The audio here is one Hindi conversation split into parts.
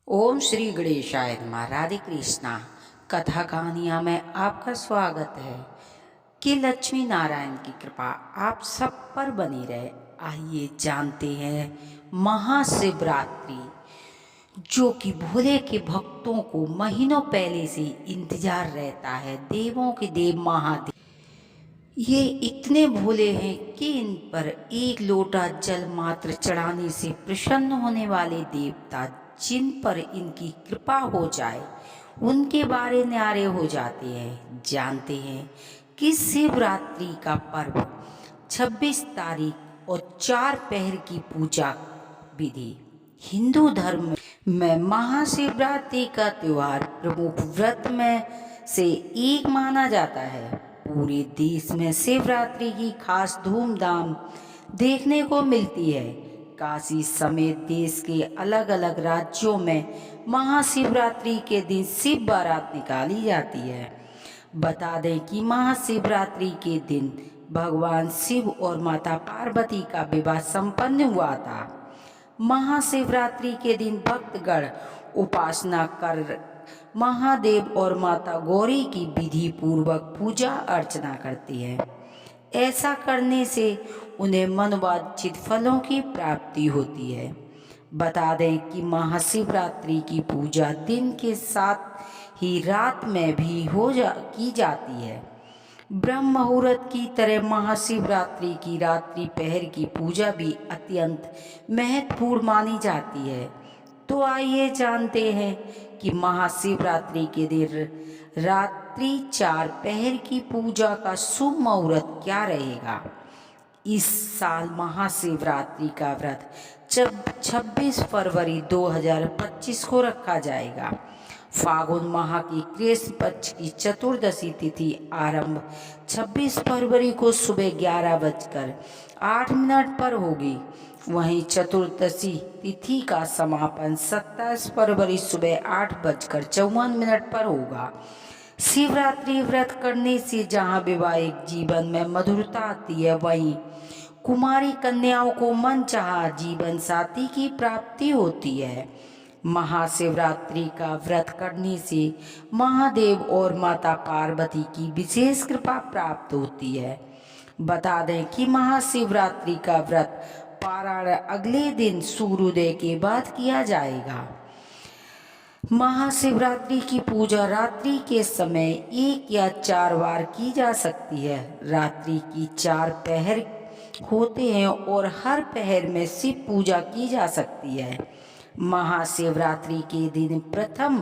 ओम श्री गणेशाय नमः। राधे कृष्णा। कथा कहानियाँ में आपका स्वागत है कि लक्ष्मी नारायण की कृपा आप सब पर बनी रहे। आइए जानते हैं महाशिवरात्रि, जो कि भोले के भक्तों को महीनों पहले से इंतजार रहता है। देवों के देव महादेव ये इतने भोले हैं कि इन पर एक लोटा जल मात्र चढ़ाने से प्रसन्न होने वाले देवता, जिन पर इनकी कृपा हो जाए, उनके बारे न्यारे हो जाते हैं। जानते हैं कि शिवरात्रि का पर्व 26 तारीख और 4 पहर की पूजा विधि। हिंदू धर्म में महाशिवरात्रि का त्योहार प्रमुख व्रत में से एक माना जाता है। पूरे देश में शिवरात्रि की खास धूमधाम देखने को मिलती है। काशी समेत देश के अलग अलग राज्यों में महाशिवरात्रि के दिन शिव बारात निकाली जाती है। बता दें कि महाशिवरात्रि के दिन भगवान शिव और माता पार्वती का विवाह संपन्न हुआ था। महाशिवरात्रि के दिन भक्तगण उपासना कर महादेव और माता गौरी की विधि पूर्वक पूजा अर्चना करती है। ऐसा करने से उन्हें मनोवांछित फलों की प्राप्ति होती है। बता दें कि महाशिवरात्रि की पूजा दिन के साथ ही रात में भी की जाती है। ब्रह्म मुहूर्त की तरह महाशिवरात्रि की रात्रि पहर की पूजा भी अत्यंत महत्वपूर्ण मानी जाती है। तो आइए जानते हैं कि महाशिवरात्रि के दिन रात्रि 4 पहर की पूजा का शुभ मुहूर्त क्या रहेगा। इस साल महाशिवरात्रि का व्रत 26 फरवरी 2025 को रखा जाएगा। फागुन माह की कृष्ण पक्ष की चतुर्दशी तिथि आरंभ 26 फरवरी को सुबह 11:08 पर होगी। वहीं चतुर्दशी तिथि का समापन 27 फरवरी सुबह 8:54 पर होगा। शिवरात्रि व्रत करने से जहां वैवाहिक जीवन में मधुरता आती है, वहीं कुमारी कन्याओं को मनचाहा जीवन साथी की प्राप्ति होती है। महाशिवरात्रि का व्रत करने से महादेव और माता पार्वती की विशेष कृपा प्राप्त होती है। बता दें कि महाशिवरात्रि का व्रत पारायण अगले दिन सूर्योदय के बाद किया जाएगा। महाशिवरात्रि की पूजा रात्रि के समय 1 या 4 बार की जा सकती है। रात्रि की 4 पहर होते हैं और हर पहर में शिव पूजा की जा सकती है। महाशिवरात्रि के दिन प्रथम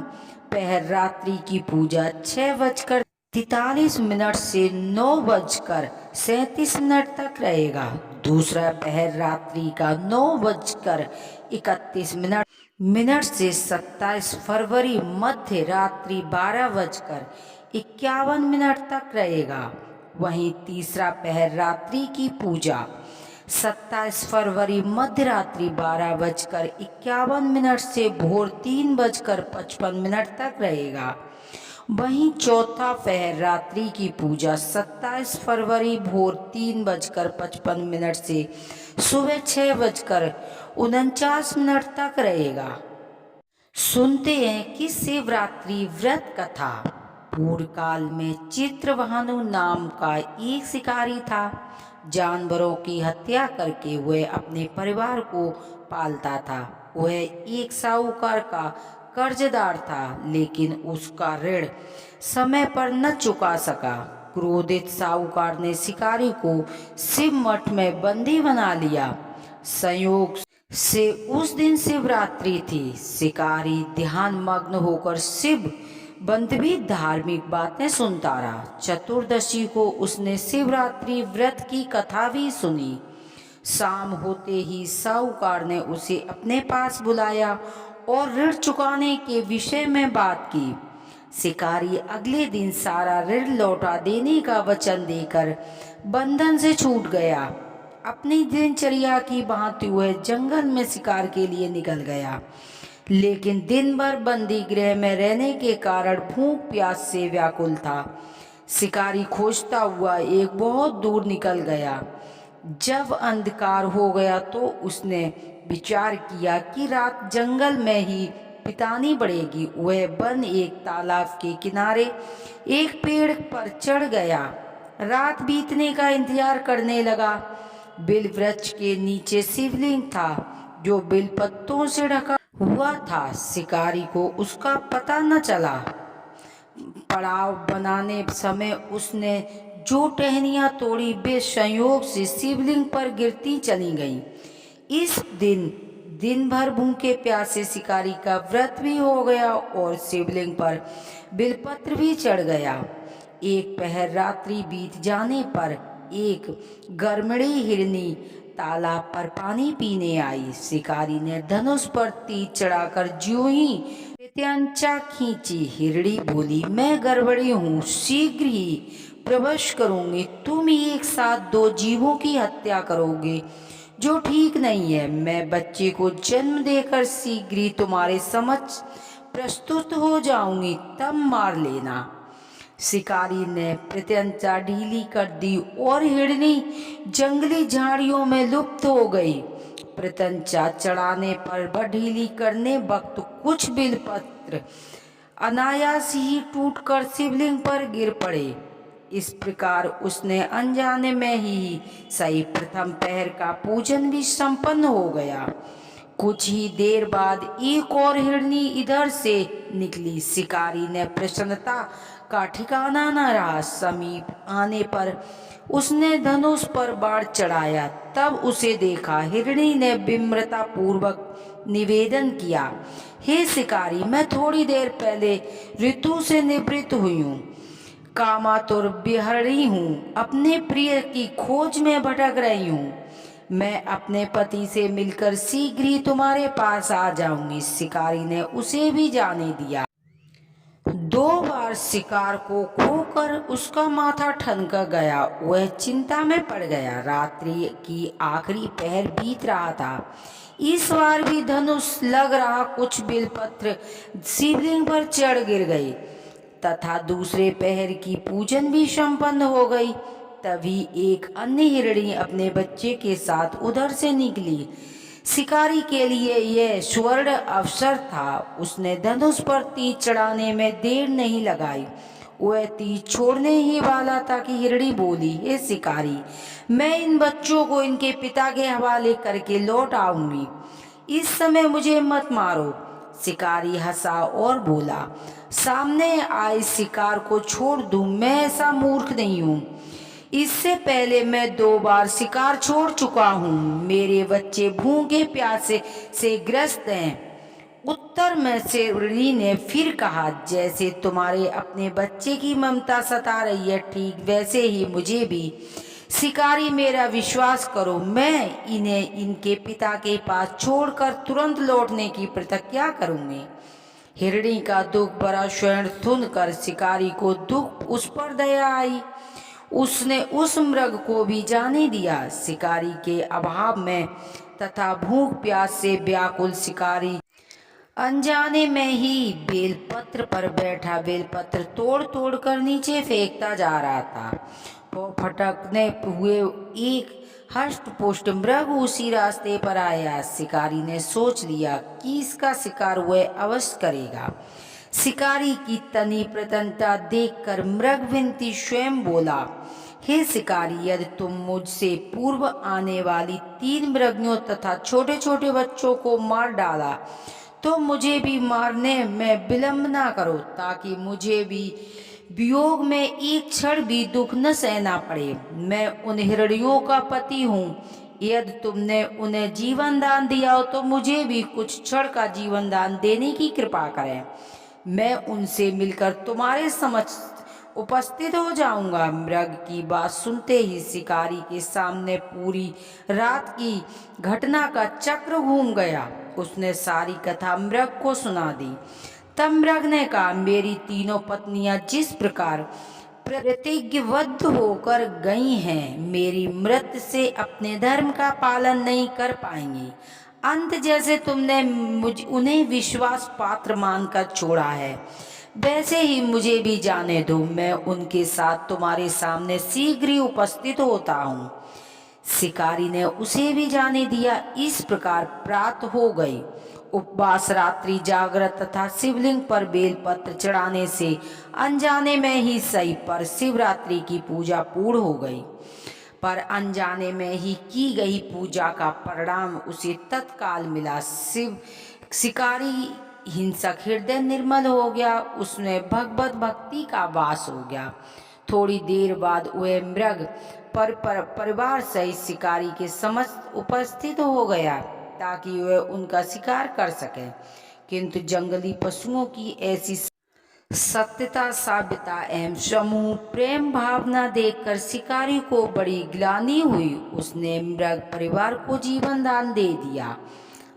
पहर रात्रि की पूजा 6:43 से 9:37 तक रहेगा। दूसरा पहर रात्रि का 9:31 से 27 फरवरी मध्य रात्रि 12:51 तक रहेगा। वहीं तीसरा पहर रात्रि की पूजा 27 फरवरी मध्य रात्रि 12:51 से भोर 3:55 तक रहेगा। वहीं चौथा पहर रात्रि की पूजा 27 फरवरी भोर 3:55 से सुबह 6:49 तक रहेगा। सुनते हैं कि शिवरात्रि व्रत कथा। पूर्व काल में चित्रभानु नाम का एक शिकारी था। जानवरों की हत्या करके वह अपने परिवार को पालता था। वह एक साहूकार का कर्जदार था, लेकिन उसका ऋण समय पर न चुका सका। क्रोधित साहूकार ने शिकारी को शिव मठ में बंदी बना लिया। संयोग से उस दिन शिवरात्रि थी। शिकारी ध्यान मग्न होकर शिव बंधवी धार्मिक बातें सुनता रहा। चतुर्दशी को उसने शिवरात्रि व्रत की कथा भी सुनी। शाम होते ही साहूकार ने उसे अपने पास बुलाया और ऋण चुकाने के विषय में बात की। शिकारी अगले दिन सारा ऋण लौटा देने का वचन देकर बंधन से छूट गया। अपनी दिनचर्या की भांति वह जंगल में शिकार के लिए निकल गया, लेकिन दिन भर बंदी गृह में रहने के कारण भूख प्यास से व्याकुल था। शिकारी खोजता हुआ एक बहुत दूर निकल गया। जब अंधकार हो गया तो उसने विचार किया कि रात जंगल में ही बितानी पड़ेगी। वह वन एक तालाब के किनारे एक पेड़ पर चढ़ गया। रात बीतने का इंतजार करने लगा। बिल वृक्ष के नीचे शिवलिंग था जो बिल पत्तों से ढका हुआ था। शिकारी को उसका पता न चला। पड़ाव बनाने समय उसने जो टहनियाँ तोड़ी वे संयोग से शिवलिंग पर गिरती चली गईं। इस दिन भर भूखे प्यासे शिकारी का व्रत भी हो गया और शिवलिंग पर बिलपत्र भी चढ़ गया। एक पहर रात्रि बीत जाने पर एक गर्मड़ी हिरनी तालाब पर पानी पीने आई। शिकारी ने धनुष पर तीर चढ़ाकर ज्यों ही प्रत्यंचा खींची। हिरणी बोली, मैं गड़बड़ी हूँ, शीघ्र ही प्रवेश करूंगी। तुम ही एक साथ दो जीवों की हत्या करोगे जो ठीक नहीं है। मैं बच्चे को जन्म देकर शीघ्र ही तुम्हारे समक्ष प्रस्तुत हो जाऊंगी, तब मार लेना। शिकारी ने प्रत्यंचा ढीली कर दी और हिरनी जंगली झाड़ियों में लुप्त हो गई। प्रत्यंचा चढ़ाने पर ढीली करने वक्त कुछ बिलपत्र अनायास ही टूटकर शिवलिंग पर गिर पड़े। इस प्रकार उसने अनजाने में ही सही प्रथम पहर का पूजन भी संपन्न हो गया। कुछ ही देर बाद एक और हिरनी इधर से निकली। शिकारी ने प्रसन्नता का ठिकाना न रहा। समीप आने पर उसने धनुष पर बाण चढ़ाया। तब उसे देखा। हिरणी ने विम्रता पूर्वक निवेदन किया, हे शिकारी, मैं थोड़ी देर पहले ऋतु से निवृत्त हुई हूँ, कामातुर विहरी हूँ, अपने प्रिय की खोज में भटक रही हूँ। मैं अपने पति से मिलकर शीघ्र ही तुम्हारे पास आ जाऊंगी। शिकारी ने उसे भी जाने दिया। 2 बार शिकार को खोकर उसका माथा ठनक गया। वह चिंता में पड़ गया। रात्रि की आखिरी पहर बीत रहा था। इस बार भी धनुष लग रहा। कुछ बिलपत्र शिवलिंग पर चढ़ गिर गए तथा दूसरे पहर की पूजन भी संपन्न हो गई। तभी एक अन्य हिरणी अपने बच्चे के साथ उधर से निकली। शिकारी के लिए यह स्वर्ण अवसर था। उसने धनुष पर तीर चढ़ाने में देर नहीं लगाई। वह तीर छोड़ने ही वाला था कि हिरणी बोली, हे शिकारी, मैं इन बच्चों को इनके पिता के हवाले करके लौट आऊंगी। इस समय मुझे मत मारो। शिकारी हंसा और बोला, सामने आए शिकार को छोड़ दूं, मैं ऐसा मूर्ख नहीं हूँ। इससे पहले मैं 2 बार शिकार छोड़ चुका हूँ। मेरे बच्चे भूखे प्यासे से ग्रस्त हैं। उत्तर में हिरणी ने फिर कहा, जैसे तुम्हारे अपने बच्चे की ममता सता रही है, ठीक वैसे ही मुझे भी। शिकारी, मेरा विश्वास करो, मैं इन्हें इनके पिता के पास छोड़कर तुरंत लौटने की प्रतिज्ञा करूंगी। हिरणी का दुख बड़ा स्वयं सुन कर शिकारी को दुख उस पर दया आई। उसने उस मृग को भी जाने दिया। शिकारी के अभाव में तथा भूख प्यास से व्याकुल शिकारी अनजाने में ही बेलपत्र पर बैठा बेलपत्र तोड़ तोड़ कर नीचे फेंकता जा रहा था। वो फटकने हुए एक हष्ट पुष्ट मृग उसी रास्ते पर आया। शिकारी ने सोच लिया कि इसका शिकार वह अवश्य करेगा। शिकारी की तनी प्रतनता देखकर मृगविंती स्वयं बोला, हे शिकारी, यदि तुम मुझसे पूर्व आने वाली 3 मृगियों तथा छोटे छोटे बच्चों को मार डाला तो मुझे भी मारने में विलंब ना करो, ताकि मुझे भी वियोग में एक क्षण भी दुख न सहना पड़े। मैं उन हिरणियों का पति हूँ। यदि तुमने उन्हें जीवन दान दिया हो तो मुझे भी कुछ क्षण का जीवन दान देने की कृपा करें। मैं उनसे मिलकर तुम्हारे समक्ष उपस्थित हो जाऊंगा। मृग की बात सुनते ही शिकारी के सामने पूरी रात की घटना का चक्र घूम गया। उसने सारी कथा मृग को सुना दी। तब मृग ने कहा, मेरी तीनों पत्नियां जिस प्रकार प्रतिज्ञबद्ध होकर गई हैं, मेरी मृत्यु से अपने धर्म का पालन नहीं कर पाएंगी। अंत जैसे तुमने उन्हें विश्वास पात्र मानकर छोड़ा है, वैसे ही मुझे भी जाने दो। मैं उनके साथ तुम्हारे सामने शीघ्र ही उपस्थित होता हूँ। शिकारी ने उसे भी जाने दिया। इस प्रकार प्रात हो गई उपवास, रात्रि जागृत तथा शिवलिंग पर बेलपत्र चढ़ाने से अनजाने में ही सही पर शिवरात्रि की पूजा पूर्ण हो गई। पर अनजाने में ही की गई पूजा का परिणाम उसे तत्काल मिला। शिकारी हिंसक हृदय निर्मल हो गया, उसमें भगवत भक्ति का वास हो गया। थोड़ी देर बाद वह मृग परिवार सहित शिकारी के समस्त उपस्थित हो गया ताकि वह उनका शिकार कर सके। किंतु जंगली पशुओं की ऐसी सत्यता, सभ्यता एवं समूह प्रेम भावना देखकर शिकारी को बड़ी ग्लानि हुई। उसने मृग परिवार को जीवन दान दे दिया।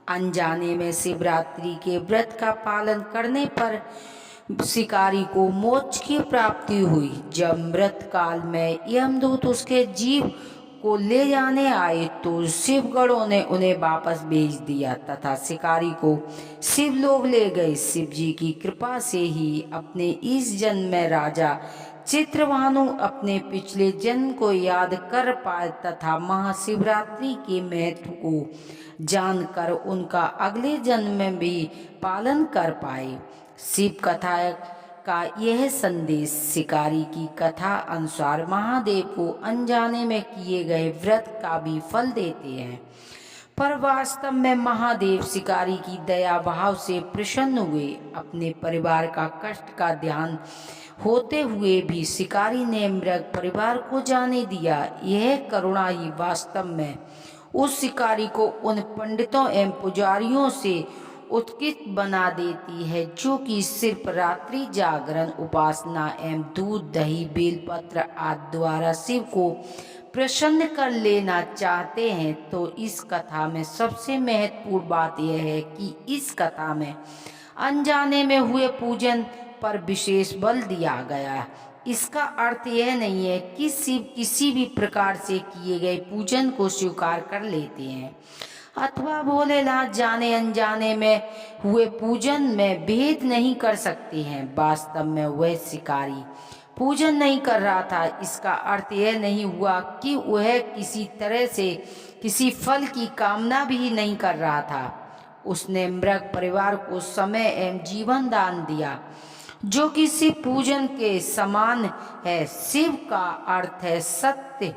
अनजाने में शिवरात्रि के व्रत का पालन करने पर शिकारी को मोक्ष की प्राप्ति हुई। जब मृत काल में यमदूत उसके जीव को ले जाने आए तो शिवगणों ने उन्हें वापस भेज दिया तथा शिकारी को शिवलोक ले गए। शिव जी की कृपा से ही अपने इस जन्म में राजा चित्रभानु अपने पिछले जन्म को याद कर पाए तथा महाशिवरात्रि के महत्व को जानकर उनका अगले जन्म में भी पालन कर पाए। शिव कथा का यह संदेश शिकारी की कथा अनुसार महादेव को अनजाने में किए गए व्रत का भी फल देते हैं, पर वास्तव में महादेव शिकारी की दया भाव से प्रसन्न हुए। अपने परिवार का कष्ट का ध्यान होते हुए भी शिकारी ने मृग परिवार को जाने दिया। यह करुणा ही वास्तव में उस शिकारी को उन पंडितों एवं पुजारियों से उत्कृष्ट बना देती है जो कि सिर्फ रात्रि जागरण, उपासना एवं दूध, दही, बेलपत्र आदि द्वारा शिव को प्रसन्न कर लेना चाहते हैं। तो इस कथा में सबसे महत्वपूर्ण बात यह है कि इस कथा में अनजाने में हुए पूजन पर विशेष बल दिया गया। इसका अर्थ यह नहीं है कि शिव किसी भी प्रकार से किए गए पूजन को स्वीकार कर लेते हैं अथवा भोलेनाथ जाने अनजाने में हुए पूजन में भेद नहीं कर सकते हैं। वास्तव में वह शिकारी पूजन नहीं कर रहा था। इसका अर्थ यह नहीं हुआ कि वह किसी तरह से किसी फल की कामना भी नहीं कर रहा था। उसने मृग परिवार को समय एवं जीवन दान दिया जो कि शिव पूजन के समान है। शिव का अर्थ है सत्य।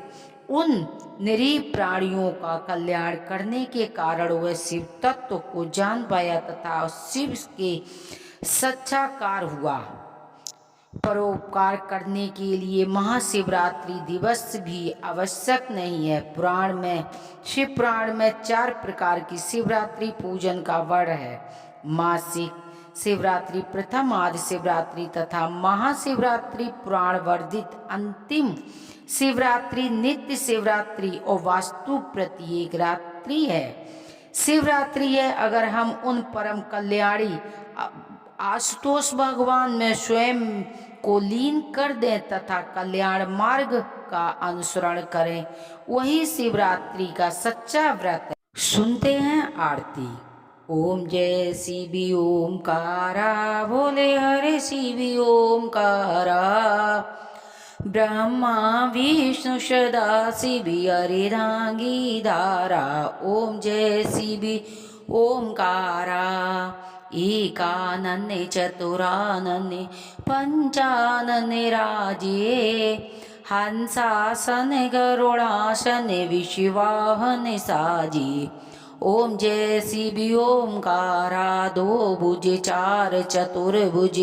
उन निरीह प्राणियों का कल्याण करने के कारण वह शिव तत्व को जान पाया तथा शिव के साक्षात्कार हुआ। परोपकार करने के लिए महाशिवरात्रि दिवस भी आवश्यक नहीं है। शिव पुराण में 4 प्रकार की शिवरात्रि पूजन का वर्णन है। मासिक शिवरात्रि, प्रथम आदि शिवरात्रि तथा महाशिवरात्रि, पुराण वर्धित अंतिम शिवरात्रि, नित्य शिवरात्रि और वास्तु प्रत्येक रात्रि है। शिवरात्रि है अगर हम उन परम कल्याणी आशुतोष भगवान में स्वयं को लीन कर दें तथा कल्याण मार्ग का अनुसरण करें, वही शिवरात्रि का सच्चा व्रत है। सुनते हैं आरती। ओम जय शिव ओमकारा, भोले हरे शिव ओमकारा, ब्रह्मा विष्णु सदा शिव अर्धांगी धारा। ओम जय शिव ओमकारा, एकानने चतुरानने पंचानने राजे, हंसासन गरुड़ासन विश्ववाहन साजे। ओम जय शिव ओमकारा, 2 भुज 4 चतुर्भुज,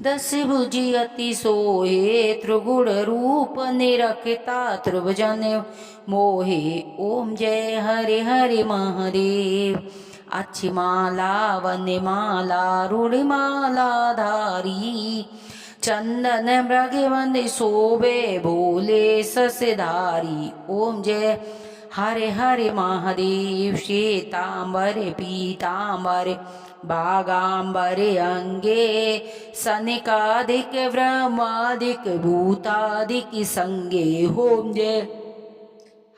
10 भुज अति सोहे, त्रिगुण रूप निरखता त्रिभुजन मोहे। ओम जय हरे हरे महादेव, अच्छी माला वनमाला रूढ़िमाला धारी, चंदन मृग वंदे शोभे भोले ससधारी। ओम जय हरे हरे महादेव, श्वेतांबर पीतांबर बागांबर अंगे, सनिकादिक ब्रह्मादिक भूतादिक संगे। ओम जय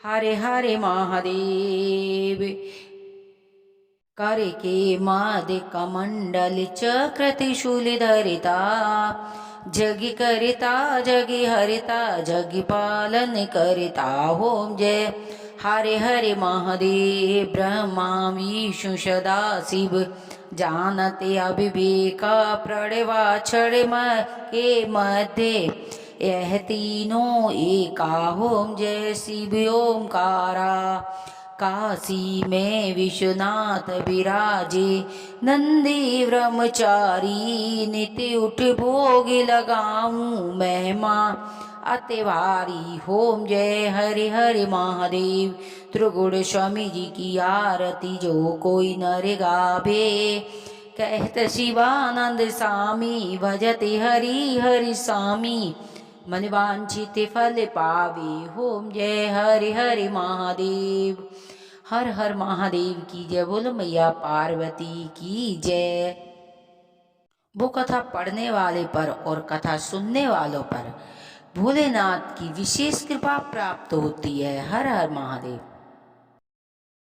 हरे हरे महादेव। कर के माद कमंडल चक्र त्रिशूल धरिता, जगी करिता जगी हरिता, जगी पालन करिता। ओम जय हरे हरे महादेव ब्रह्मा विष्णु सदा शिव जानते अविवेका प्रणवाक्षर के मध्य यह तीनों एका होम जय शिव ओंकारा। काशी में विश्वनाथ विराजे नंदी ब्रह्मचारी नित्य उठ भोग लगाऊं महिमा अति भारी। होम जय हरि हरि महादेव त्रिगुण स्वामी जी की आरती जो कोई नर गावे कहत शिवानंद स्वामी भजते हरि हरि स्वामी मन वांछित फल पावे। होम जय हरि हरि महादेव। हर हर महादेव की जय। बोलो मैया पार्वती की जय। वो कथा पढ़ने वाले पर और कथा सुनने वालों पर भोलेनाथ की विशेष कृपा प्राप्त होती है। हर हर महादेव।